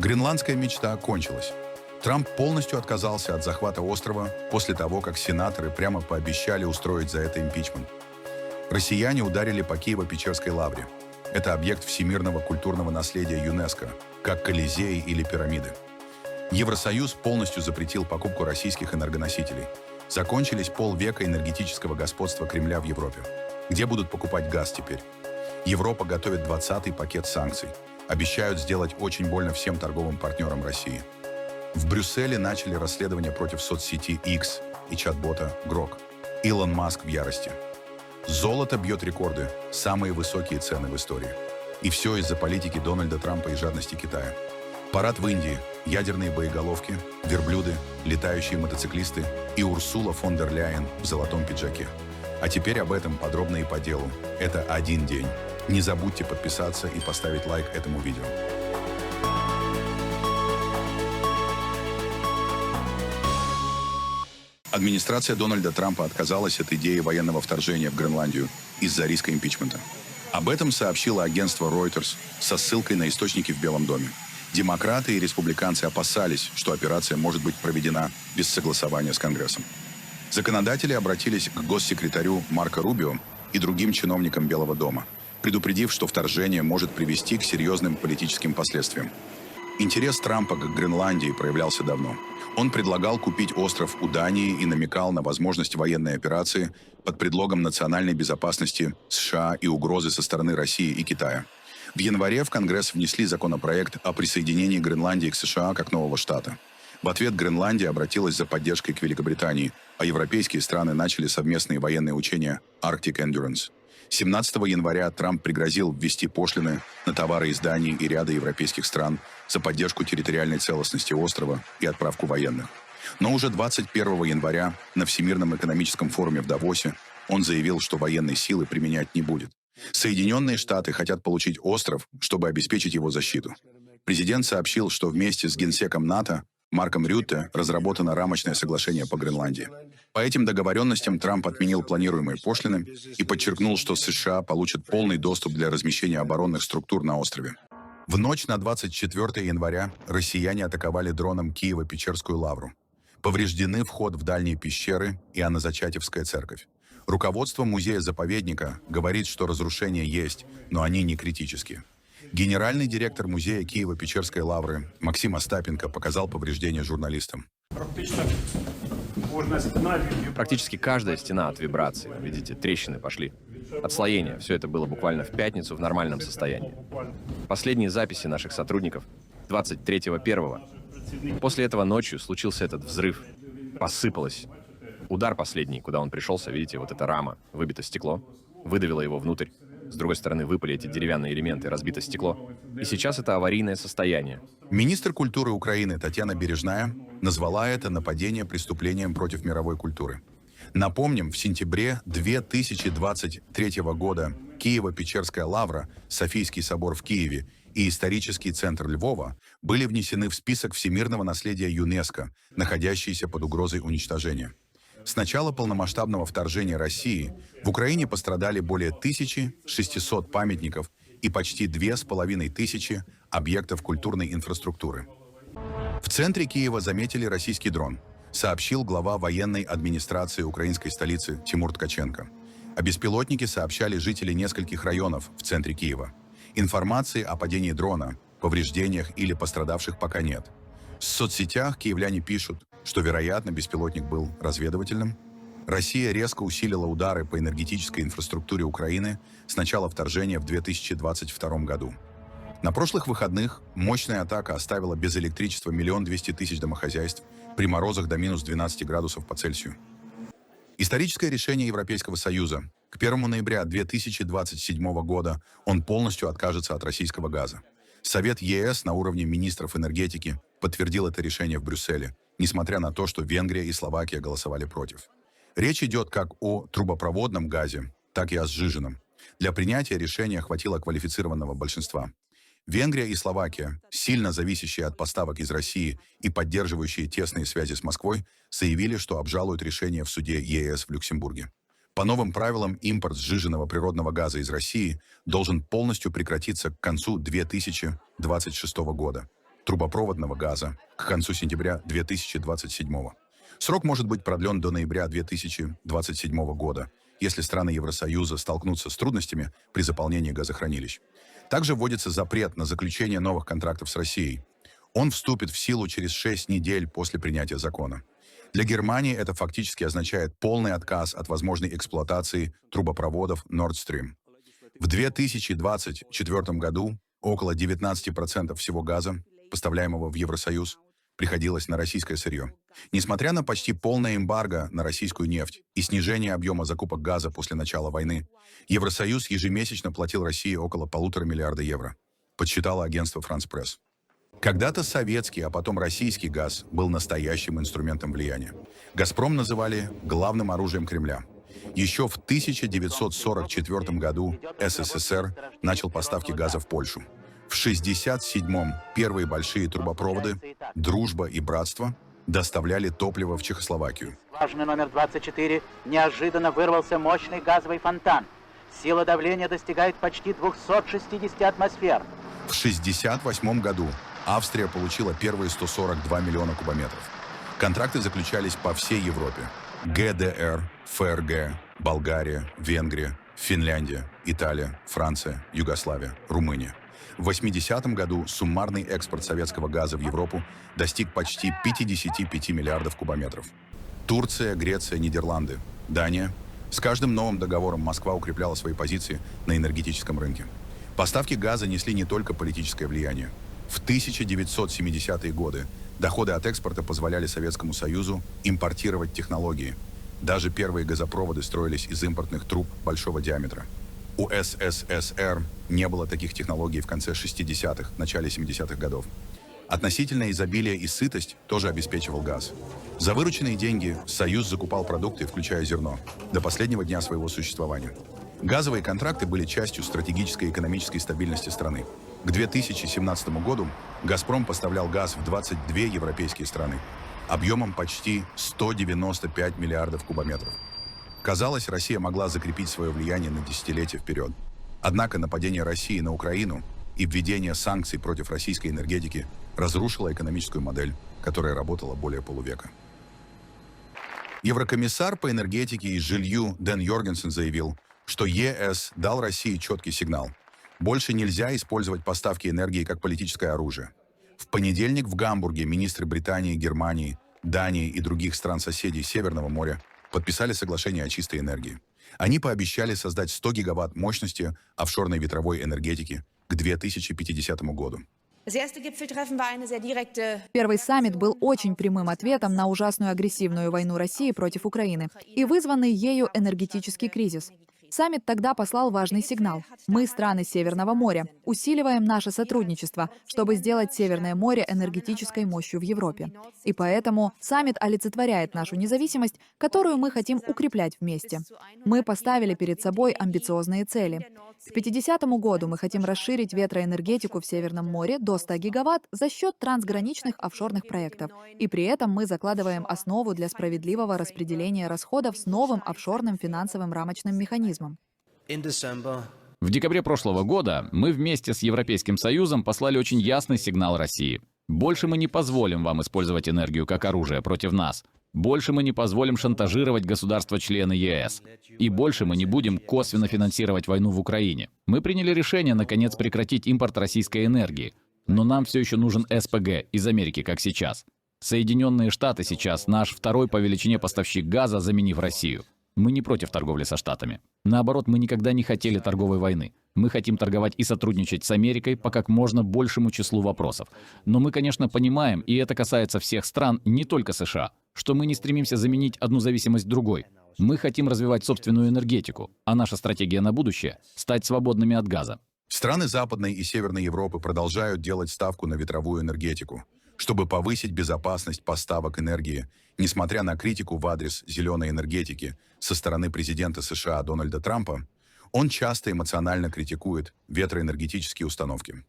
Гренландская мечта кончилась. Трамп полностью отказался от захвата острова после того, как сенаторы прямо пообещали устроить за это импичмент. Россияне ударили по Киево-Печерской лавре. Это объект всемирного культурного наследия ЮНЕСКО, как Колизеи или пирамиды. Евросоюз полностью запретил покупку российских энергоносителей. Закончились полвека энергетического господства Кремля в Европе. Где будут покупать газ теперь? Европа готовит 20-й пакет санкций. Обещают сделать очень больно всем торговым партнерам России. В Брюсселе начали расследование против соцсети X и чат-бота Grok. Илон Маск в ярости. Золото бьет рекорды, самые высокие цены в истории. И все из-за политики Дональда Трампа и жадности Китая. Парад в Индии, ядерные боеголовки, верблюды, летающие мотоциклисты и Урсула фон дер Ляйен в золотом пиджаке. А теперь об этом подробно и по делу. Это один день. Не забудьте подписаться и поставить лайк этому видео. Администрация Дональда Трампа отказалась от идеи военного вторжения в Гренландию из-за риска импичмента. Об этом сообщило агентство Reuters со ссылкой на источники в Белом доме. Демократы и республиканцы опасались, что операция может быть проведена без согласования с Конгрессом. Законодатели обратились к госсекретарю Марко Рубио и другим чиновникам Белого дома, предупредив, что вторжение может привести к серьезным политическим последствиям. Интерес Трампа к Гренландии проявлялся давно. Он предлагал купить остров у Дании и намекал на возможность военной операции под предлогом национальной безопасности США и угрозы со стороны России и Китая. В январе в Конгресс внесли законопроект о присоединении Гренландии к США как нового штата. В ответ Гренландия обратилась за поддержкой к Великобритании, а европейские страны начали совместные военные учения Arctic Endurance. 17 января Трамп пригрозил ввести пошлины на товары из Дании и ряда европейских стран за поддержку территориальной целостности острова и отправку военных. Но уже 21 января на Всемирном экономическом форуме в Давосе он заявил, что военной силы применять не будет. Соединенные Штаты хотят получить остров, чтобы обеспечить его защиту. Президент сообщил, что вместе с генсеком НАТО Марком Рютте разработано рамочное соглашение по Гренландии. По этим договоренностям Трамп отменил планируемые пошлины и подчеркнул, что США получат полный доступ для размещения оборонных структур на острове. В ночь на 24 января россияне атаковали дроном Киево-Печерскую лавру. Повреждены вход в дальние пещеры и Анна-Зачатевская церковь. Руководство музея-заповедника говорит, что разрушения есть, но они не критические. Генеральный директор музея Киево-Печерской лавры Максим Остапенко показал повреждения журналистам. Практически каждая стена от вибрации. Видите, трещины пошли. Отслоение. Все это было буквально в пятницу в нормальном состоянии. Последние записи наших сотрудников 23.01. После этого ночью случился этот взрыв. Посыпалось. Удар последний, куда он пришелся, видите, вот эта рама, выбито стекло, выдавило его внутрь. С другой стороны, выпали эти деревянные элементы, разбито стекло. И сейчас это аварийное состояние. Министр культуры Украины Татьяна Бережная назвала это нападение преступлением против мировой культуры. Напомним, в сентябре 2023 года Киево-Печерская лавра, Софийский собор в Киеве и исторический центр Львова были внесены в список всемирного наследия ЮНЕСКО, находящиеся под угрозой уничтожения. С начала полномасштабного вторжения России в Украине пострадали более 1600 памятников и почти 2500 объектов культурной инфраструктуры. В центре Киева заметили российский дрон, сообщил глава военной администрации украинской столицы Тимур Ткаченко. О беспилотнике сообщали жители нескольких районов в центре Киева. Информации о падении дрона, повреждениях или пострадавших пока нет. В соцсетях киевляне пишут, что, вероятно, беспилотник был разведывательным. Россия резко усилила удары по энергетической инфраструктуре Украины с начала вторжения в 2022 году. На прошлых выходных мощная атака оставила без электричества 1 200 000 домохозяйств при морозах до минус 12 градусов по Цельсию. Историческое решение Европейского Союза. К 1 ноября 2027 года он полностью откажется от российского газа. Совет ЕС на уровне министров энергетики подтвердил это решение в Брюсселе, несмотря на то, что Венгрия и Словакия голосовали против. Речь идет как о трубопроводном газе, так и о сжиженном. Для принятия решения хватило квалифицированного большинства. Венгрия и Словакия, сильно зависящие от поставок из России и поддерживающие тесные связи с Москвой, заявили, что обжалуют решение в суде ЕС в Люксембурге. По новым правилам, импорт сжиженного природного газа из России должен полностью прекратиться к концу 2026 года. трубопроводного газа к концу сентября 2027. Срок может быть продлен до ноября 2027 года, если страны Евросоюза столкнутся с трудностями при заполнении газохранилищ. Также вводится запрет на заключение новых контрактов с Россией. Он вступит в силу через 6 недель после принятия закона. Для Германии это фактически означает полный отказ от возможной эксплуатации трубопроводов Nord Stream. В 2024 году около 19% всего газа, поставляемого в Евросоюз, приходилось на российское сырье. Несмотря на почти полное эмбарго на российскую нефть и снижение объема закупок газа после начала войны, Евросоюз ежемесячно платил России около 1,5 миллиарда евро, подсчитало агентство France Press. Когда-то советский, а потом российский газ был настоящим инструментом влияния. «Газпром» называли главным оружием Кремля. Еще в 1944 году СССР начал поставки газа в Польшу. В 1967-м первые большие трубопроводы «Дружба» и «Братство» доставляли топливо в Чехословакию. Важный номер 24 неожиданно вырвался мощный газовый фонтан. Сила давления достигает почти 260 атмосфер. В 1968 году Австрия получила первые 142 миллиона кубометров. Контракты заключались по всей Европе. ГДР, ФРГ, Болгария, Венгрия, Финляндия, Италия, Франция, Югославия, Румыния. В 1980 году суммарный экспорт советского газа в Европу достиг почти 55 миллиардов кубометров. Турция, Греция, Нидерланды, Дания. С каждым новым договором Москва укрепляла свои позиции на энергетическом рынке. Поставки газа несли не только политическое влияние. В 1970-е годы доходы от экспорта позволяли Советскому Союзу импортировать технологии. Даже первые газопроводы строились из импортных труб большого диаметра. У СССР не было таких технологий в конце 60-х, начале 70-х годов. Относительное изобилие и сытость тоже обеспечивал газ. За вырученные деньги Союз закупал продукты, включая зерно, до последнего дня своего существования. Газовые контракты были частью стратегической экономической стабильности страны. К 2017 году «Газпром» поставлял газ в 22 европейские страны, объемом почти 195 миллиардов кубометров. Казалось, Россия могла закрепить свое влияние на десятилетия вперед. Однако нападение России на Украину и введение санкций против российской энергетики разрушило экономическую модель, которая работала более полувека. Еврокомиссар по энергетике и жилью Дэн Йоргенсен заявил, что ЕС дал России четкий сигнал. Больше нельзя использовать поставки энергии как политическое оружие. В понедельник в Гамбурге министры Британии, Германии, Дании и других стран-соседей Северного моря подписали соглашение о чистой энергии. Они пообещали создать 100 гигаватт мощности офшорной ветровой энергетики к 2050 году. Первый саммит был очень прямым ответом на ужасную агрессивную войну России против Украины и вызванный ею энергетический кризис. Саммит тогда послал важный сигнал. Мы, страны Северного моря, усиливаем наше сотрудничество, чтобы сделать Северное море энергетической мощью в Европе. И поэтому саммит олицетворяет нашу независимость, которую мы хотим укреплять вместе. Мы поставили перед собой амбициозные цели. К 50 году мы хотим расширить ветроэнергетику в Северном море до 100 гигаватт за счет трансграничных офшорных проектов. И при этом мы закладываем основу для справедливого распределения расходов с новым офшорным финансовым рамочным механизмом. В декабре прошлого года мы вместе с Европейским Союзом послали очень ясный сигнал России. Больше мы не позволим вам использовать энергию как оружие против нас. Больше мы не позволим шантажировать государства-члены ЕС. И больше мы не будем косвенно финансировать войну в Украине. Мы приняли решение, наконец, прекратить импорт российской энергии. Но нам все еще нужен СПГ из Америки, как сейчас. Соединенные Штаты сейчас наш второй по величине поставщик газа, заменив Россию. Мы не против торговли со Штатами. Наоборот, мы никогда не хотели торговой войны. Мы хотим торговать и сотрудничать с Америкой по как можно большему числу вопросов. Но мы, конечно, понимаем, и это касается всех стран, не только США, что мы не стремимся заменить одну зависимость другой. Мы хотим развивать собственную энергетику, а наша стратегия на будущее – стать свободными от газа. Страны Западной и Северной Европы продолжают делать ставку на ветровую энергетику, чтобы повысить безопасность поставок энергии, несмотря на критику в адрес зеленой энергетики со стороны президента США Дональда Трампа. Он часто эмоционально критикует ветроэнергетические установки.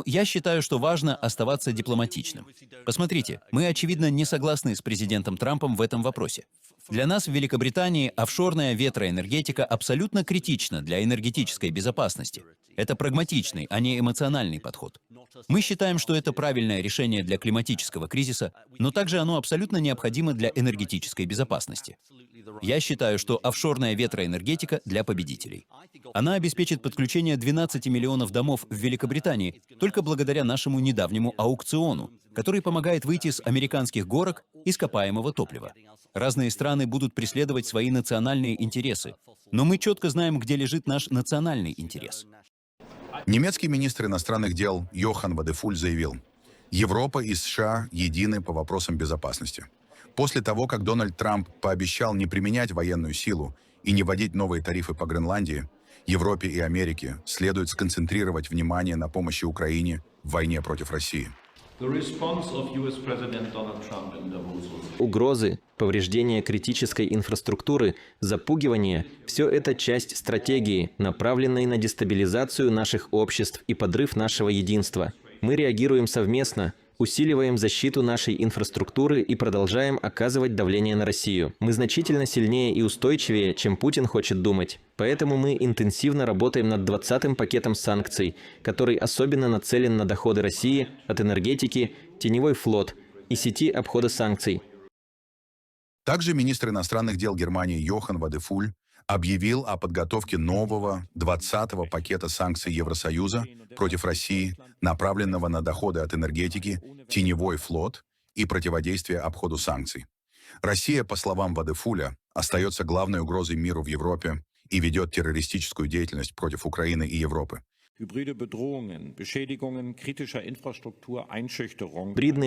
Я считаю, что важно оставаться дипломатичным. Посмотрите, мы, очевидно, не согласны с президентом Трампом в этом вопросе. Для нас в Великобритании офшорная ветроэнергетика абсолютно критична для энергетической безопасности. Это прагматичный, а не эмоциональный подход. Мы считаем, что это правильное решение для климатического кризиса, но также оно абсолютно необходимо для энергетической безопасности. Я считаю, что офшорная ветроэнергетика для победителей. Она обеспечит подключение 12 миллионов домов в Великобритании только благодаря нашему недавнему аукциону, который помогает выйти с американских горок ископаемого топлива. Разные страны будут преследовать свои национальные интересы, но мы четко знаем, где лежит наш национальный интерес. Немецкий министр иностранных дел Йохан Вадефуль заявил: «Европа и США едины по вопросам безопасности». После того, как Дональд Трамп пообещал не применять военную силу и не вводить новые тарифы по Гренландии, Европе и Америке следует сконцентрировать внимание на помощи Украине в войне против России. Угрозы, повреждение критической инфраструктуры, запугивание – все это часть стратегии, направленной на дестабилизацию наших обществ и подрыв нашего единства. Мы реагируем совместно, усиливаем защиту нашей инфраструктуры и продолжаем оказывать давление на Россию. Мы значительно сильнее и устойчивее, чем Путин хочет думать. Поэтому мы интенсивно работаем над 20-м пакетом санкций, который особенно нацелен на доходы России от энергетики, теневой флот и сети обхода санкций. Также министр иностранных дел Германии Йохан Вадефуль объявил о подготовке нового 20-го пакета санкций Евросоюза против России, направленного на доходы от энергетики, теневой флот и противодействие обходу санкций. Россия, по словам Вадефуля, остается главной угрозой миру в Европе и ведет террористическую деятельность против Украины и Европы. Гибридные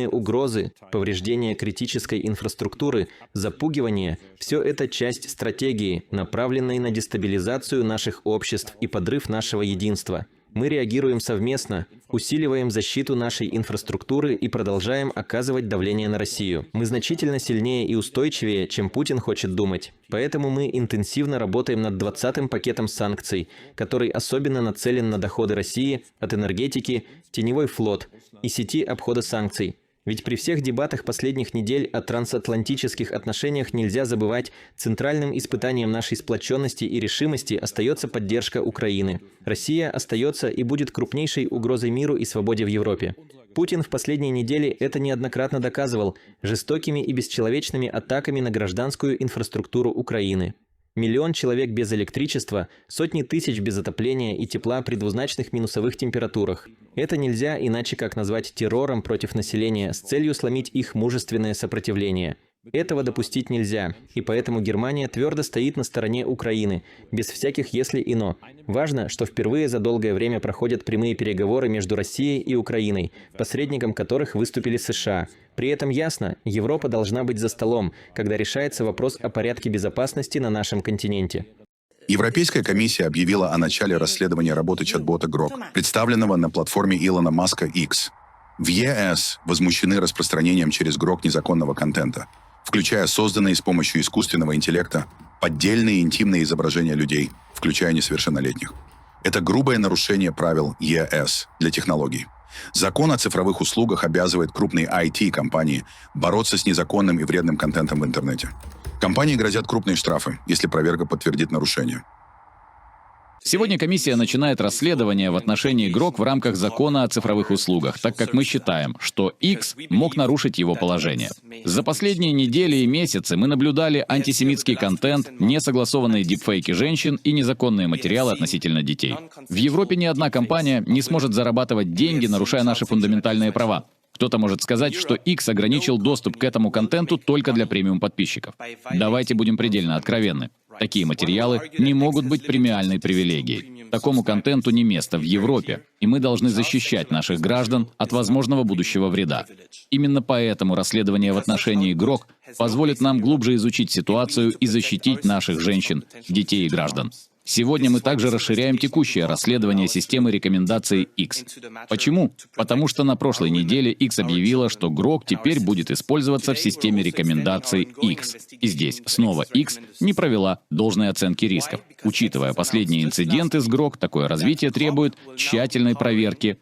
угрозы, повреждение критической инфраструктуры, запугивание – все это часть стратегии, направленной на дестабилизацию наших обществ и подрыв нашего единства. Мы реагируем совместно, усиливаем защиту нашей инфраструктуры и продолжаем оказывать давление на Россию. Мы значительно сильнее и устойчивее, чем Путин хочет думать. Поэтому мы интенсивно работаем над 20-м пакетом санкций, который особенно нацелен на доходы России от энергетики, теневой флот и сети обхода санкций. Ведь при всех дебатах последних недель о трансатлантических отношениях нельзя забывать, центральным испытанием нашей сплоченности и решимости остается поддержка Украины. Россия остается и будет крупнейшей угрозой миру и свободе в Европе. Путин в последние недели это неоднократно доказывал жестокими и бесчеловечными атаками на гражданскую инфраструктуру Украины. 1 миллион человек без электричества, сотни тысяч без отопления и тепла при двузначных минусовых температурах. Это нельзя иначе как назвать террором против населения с целью сломить их мужественное сопротивление. Этого допустить нельзя, и поэтому Германия твердо стоит на стороне Украины, без всяких «если» и «но». Важно, что впервые за долгое время проходят прямые переговоры между Россией и Украиной, посредником которых выступили США. При этом ясно, Европа должна быть за столом, когда решается вопрос о порядке безопасности на нашем континенте. Европейская комиссия объявила о начале расследования работы чат-бота Grok, представленного на платформе Илона Маска X. В ЕС возмущены распространением через Grok незаконного контента, включая созданные с помощью искусственного интеллекта поддельные интимные изображения людей, включая несовершеннолетних. Это грубое нарушение правил ЕС для технологий. Закон о цифровых услугах обязывает крупные IT-компании бороться с незаконным и вредным контентом в интернете. Компании грозят крупные штрафы, если проверка подтвердит нарушение. Сегодня комиссия начинает расследование в отношении Grok в рамках закона о цифровых услугах, так как мы считаем, что X мог нарушить его положение. За последние недели и месяцы мы наблюдали антисемитский контент, несогласованные дипфейки женщин и незаконные материалы относительно детей. В Европе ни одна компания не сможет зарабатывать деньги, нарушая наши фундаментальные права. Кто-то может сказать, что X ограничил доступ к этому контенту только для премиум-подписчиков. Давайте будем предельно откровенны. Такие материалы не могут быть премиальной привилегией. Такому контенту не место в Европе, и мы должны защищать наших граждан от возможного будущего вреда. Именно поэтому расследование в отношении Grok позволит нам глубже изучить ситуацию и защитить наших женщин, детей и граждан. Сегодня мы также расширяем текущее расследование системы рекомендаций X. Почему? Потому что на прошлой неделе X объявила, что Grok теперь будет использоваться в системе рекомендаций X. И здесь снова X не провела должной оценки рисков. Учитывая последние инциденты с Grok, такое развитие требует тщательной проверки.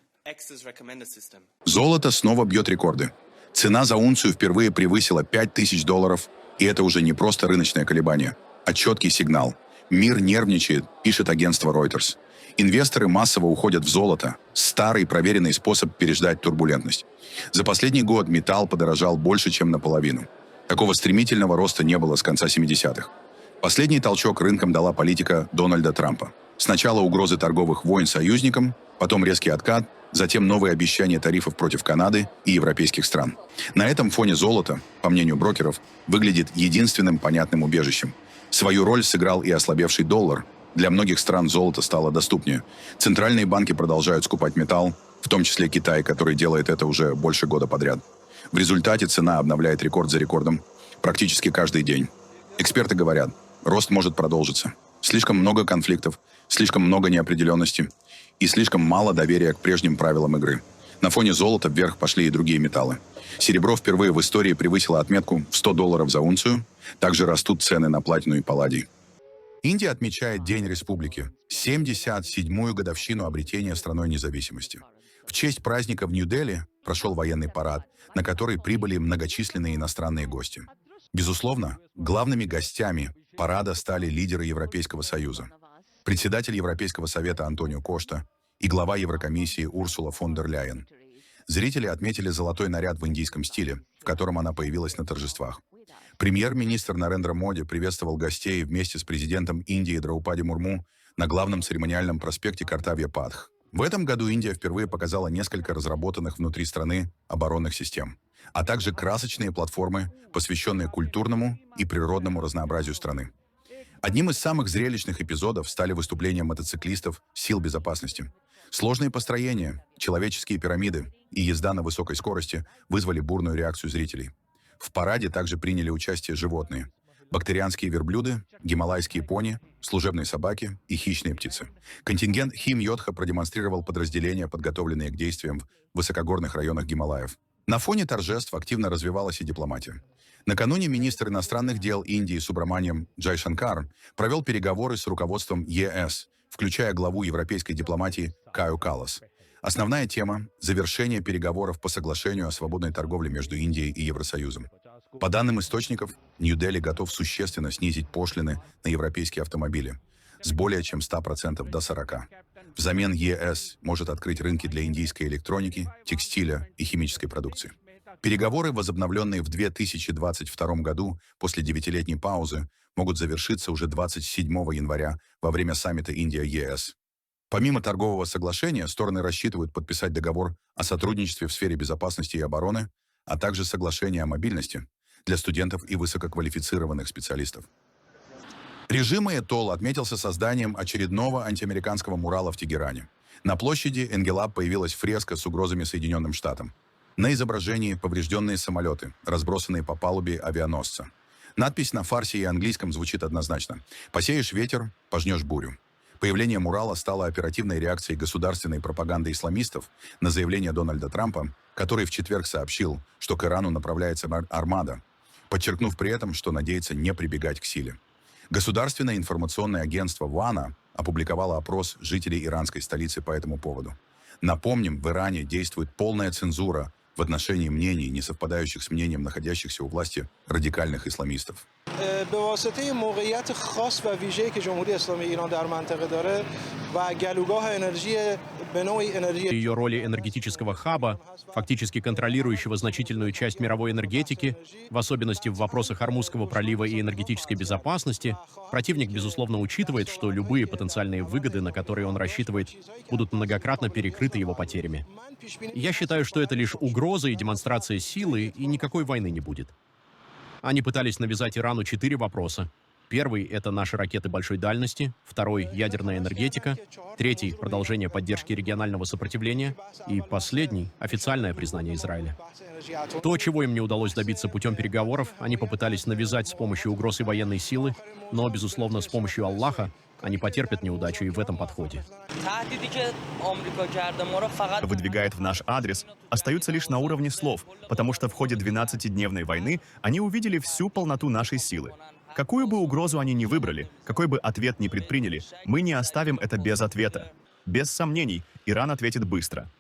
Золото снова бьет рекорды. Цена за унцию впервые превысила $5000, И это уже не просто рыночное колебание, а четкий сигнал. Мир нервничает, пишет агентство Reuters. Инвесторы массово уходят в золото. Старый проверенный способ переждать турбулентность. За последний год металл подорожал больше, чем наполовину. Такого стремительного роста не было с конца 70-х. Последний толчок рынкам дала политика Дональда Трампа. Сначала угрозы торговых войн союзникам, потом резкий откат, затем новые обещания тарифов против Канады и европейских стран. На этом фоне золото, по мнению брокеров, выглядит единственным понятным убежищем. Свою роль сыграл и ослабевший доллар. Для многих стран золото стало доступнее. Центральные банки продолжают скупать металл, в том числе Китай, который делает это уже больше года подряд. В результате цена обновляет рекорд за рекордом практически каждый день. Эксперты говорят, рост может продолжиться. Слишком много конфликтов, слишком много неопределенности и слишком мало доверия к прежним правилам игры. На фоне золота вверх пошли и другие металлы. Серебро впервые в истории превысило отметку в $100 за унцию. Также растут цены на платину и палладий. Индия отмечает День Республики, 77-ю годовщину обретения страной независимости. В честь праздника в Нью-Дели прошел военный парад, на который прибыли многочисленные иностранные гости. Безусловно, главными гостями парада стали лидеры Европейского Союза. Председатель Европейского Совета Антонио Кошта и глава Еврокомиссии Урсула фон дер Ляйен. Зрители отметили золотой наряд в индийском стиле, в котором она появилась на торжествах. Премьер-министр Нарендра Моди приветствовал гостей вместе с президентом Индии Драупади Мурму на главном церемониальном проспекте Картавья-Падх. В этом году Индия впервые показала несколько разработанных внутри страны оборонных систем, а также красочные платформы, посвященные культурному и природному разнообразию страны. Одним из самых зрелищных эпизодов стали выступления мотоциклистов сил безопасности. Сложные построения, человеческие пирамиды и езда на высокой скорости вызвали бурную реакцию зрителей. В параде также приняли участие животные. Бактерианские верблюды, гималайские пони, служебные собаки и хищные птицы. Контингент Хим-Йодха продемонстрировал подразделения, подготовленные к действиям в высокогорных районах Гималаев. На фоне торжеств активно развивалась и дипломатия. Накануне министр иностранных дел Индии Субраманиам Джайшанкар провел переговоры с руководством ЕС, включая главу европейской дипломатии Каю Каллас. Основная тема – завершение переговоров по соглашению о свободной торговле между Индией и Евросоюзом. По данным источников, Нью-Дели готов существенно снизить пошлины на европейские автомобили с более чем 100% до 40%. Взамен ЕС может открыть рынки для индийской электроники, текстиля и химической продукции. Переговоры, возобновленные в 2022 году после 9-летней паузы, могут завершиться уже 27 января во время саммита Индия-ЕС. Помимо торгового соглашения, стороны рассчитывают подписать договор о сотрудничестве в сфере безопасности и обороны, а также соглашение о мобильности для студентов и высококвалифицированных специалистов. Режим Аятолла отметился созданием очередного антиамериканского мурала в Тегеране. На площади Энгелаб появилась фреска с угрозами Соединенным Штатам. На изображении поврежденные самолеты, разбросанные по палубе авианосца. Надпись на фарси и английском звучит однозначно: «Посеешь ветер, пожнешь бурю». Появление мурала стало оперативной реакцией государственной пропаганды исламистов на заявление Дональда Трампа, который в четверг сообщил, что к Ирану направляется армада, подчеркнув при этом, что надеется не прибегать к силе. Государственное информационное агентство ВАНА опубликовало опрос жителей иранской столицы по этому поводу. Напомним, в Иране действует полная цензура в отношении мнений, не совпадающих с мнением находящихся у власти радикальных исламистов. به واسطه موقعیت خاص و ویژه‌ای که جمهوری اسلامی ایران در منطقه داره و گلوگاه انرژی به نوعی انرژی ее роли энергетического хаба, фактически контролирующего значительную часть мировой энергетики, в особенности в вопросах Ормузского пролива и энергетической безопасности, противник, безусловно, учитывает, что любые потенциальные выгоды, на которые он рассчитывает, будут многократно перекрыты его потерями. Я считаю, что это лишь угроза и демонстрация силы, и никакой войны не будет. Они пытались навязать Ирану 4 вопроса. Первый — это наши ракеты большой дальности. Второй — ядерная энергетика. Третий — продолжение поддержки регионального сопротивления. И последний — официальное признание Израиля. То, чего им не удалось добиться путем переговоров, они попытались навязать с помощью угроз и военной силы, но, безусловно, с помощью Аллаха они потерпят неудачу и в этом подходе. Выдвигает в наш адрес, остаются лишь на уровне слов, потому что в ходе 12-дневной войны они увидели всю полноту нашей силы. Какую бы угрозу они ни выбрали, какой бы ответ ни предприняли, мы не оставим это без ответа. Без сомнений, Иран ответит быстро.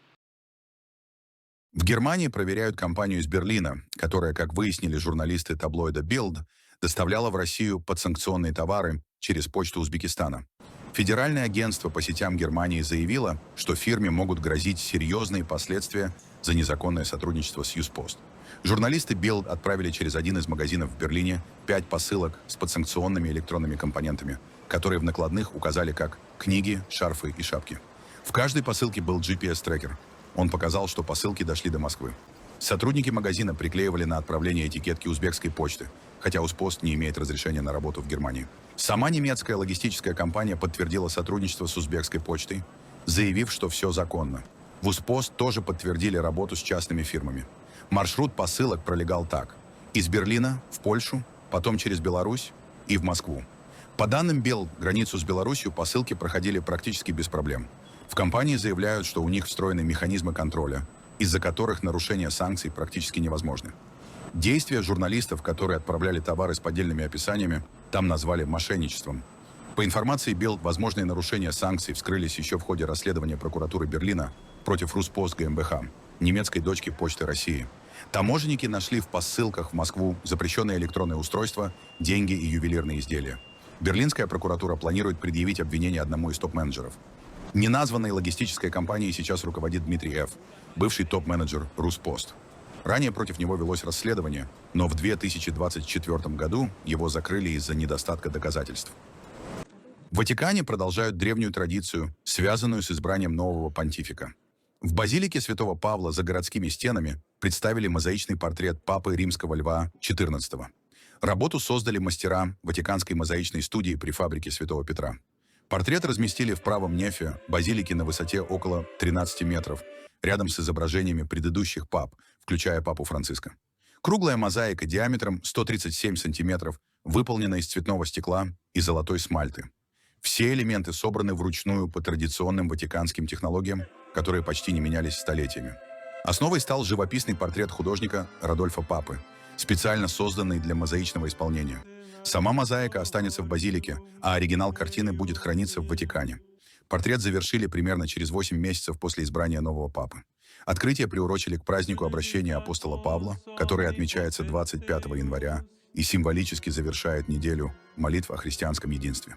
В Германии проверяют компанию из Берлина, которая, как выяснили журналисты таблоида Bild, доставляла в Россию подсанкционные товары через почту Узбекистана. Федеральное агентство по сетям Германии заявило, что фирме могут грозить серьезные последствия за незаконное сотрудничество с Юспост. Журналисты Bild отправили через один из магазинов в Берлине 5 посылок с подсанкционными электронными компонентами, которые в накладных указали как книги, шарфы и шапки. В каждой посылке был GPS-трекер. Он показал, что посылки дошли до Москвы. Сотрудники магазина приклеивали на отправление этикетки узбекской почты, хотя Узпост не имеет разрешения на работу в Германии. Сама немецкая логистическая компания подтвердила сотрудничество с узбекской почтой, заявив, что все законно. В Узпост тоже подтвердили работу с частными фирмами. Маршрут посылок пролегал так: из Берлина в Польшу, потом через Беларусь и в Москву. По данным Bild, границу с Беларусью посылки проходили практически без проблем. В компании заявляют, что у них встроены механизмы контроля, из-за которых нарушение санкций практически невозможны. Действия журналистов, которые отправляли товары с поддельными описаниями, там назвали мошенничеством. По информации Bild, возможные нарушения санкций вскрылись еще в ходе расследования прокуратуры Берлина против Руспост GmbH, немецкой дочки Почты России. Таможенники нашли в посылках в Москву запрещенные электронные устройства, деньги и ювелирные изделия. Берлинская прокуратура планирует предъявить обвинение одному из топ-менеджеров. Неназванной логистической компанией сейчас руководит Дмитрий Ф., бывший топ-менеджер Руспост. Ранее против него велось расследование, но в 2024 году его закрыли из-за недостатка доказательств. В Ватикане продолжают древнюю традицию, связанную с избранием нового понтифика. В базилике Святого Павла за городскими стенами представили мозаичный портрет Папы Римского Льва XIV. Работу создали мастера Ватиканской мозаичной студии при фабрике Святого Петра. Портрет разместили в правом нефе базилики на высоте около 13 метров, рядом с изображениями предыдущих пап, включая Папу Франциска. Круглая мозаика диаметром 137 сантиметров выполнена из цветного стекла и золотой смальты. Все элементы собраны вручную по традиционным ватиканским технологиям, которые почти не менялись столетиями. Основой стал живописный портрет художника Родольфа Папы, специально созданный для мозаичного исполнения. Сама мозаика останется в базилике, а оригинал картины будет храниться в Ватикане. Портрет завершили примерно через 8 месяцев после избрания нового папы. Открытие приурочили к празднику обращения апостола Павла, который отмечается 25 января и символически завершает неделю молитв о христианском единстве.